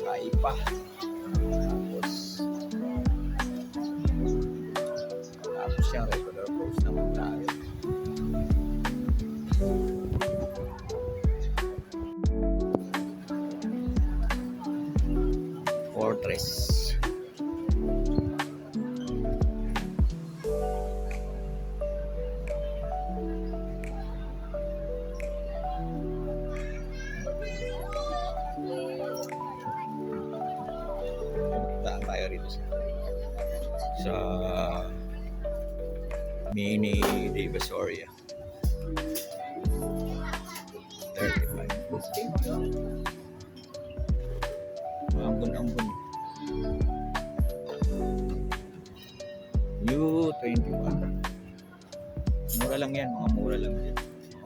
Kaipa. Tapos yung regular post naman tayo. Fortress. Daan tayo rito sa Mini Divisoria. 35. Ambon-ambon. U21. Mura lang yan, mga mura lang yan.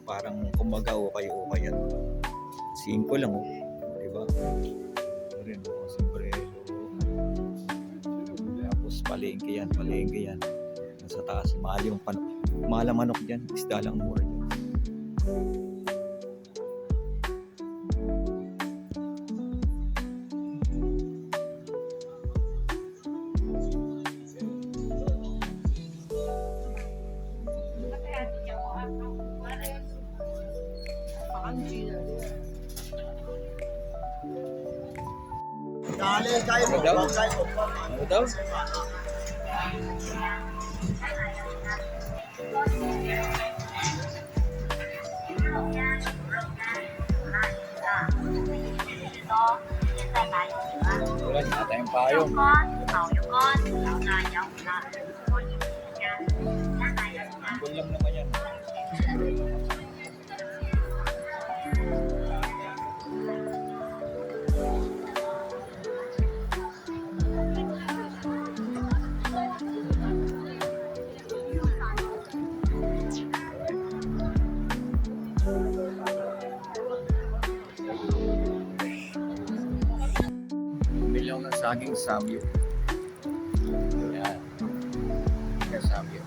Parang kumbaga okay yan. 5 lang, oh. Diba? Rin, oh, sombrero. Tapos palengke yan. Nasa taas, mahal yung mahal ang manok dyan. Isda lang mura dyan. Ano daw? Ano daw? Wala na tayong payong. Ambon lang naman yan. Bumili ako ng saging samyo. Yan. Samyo.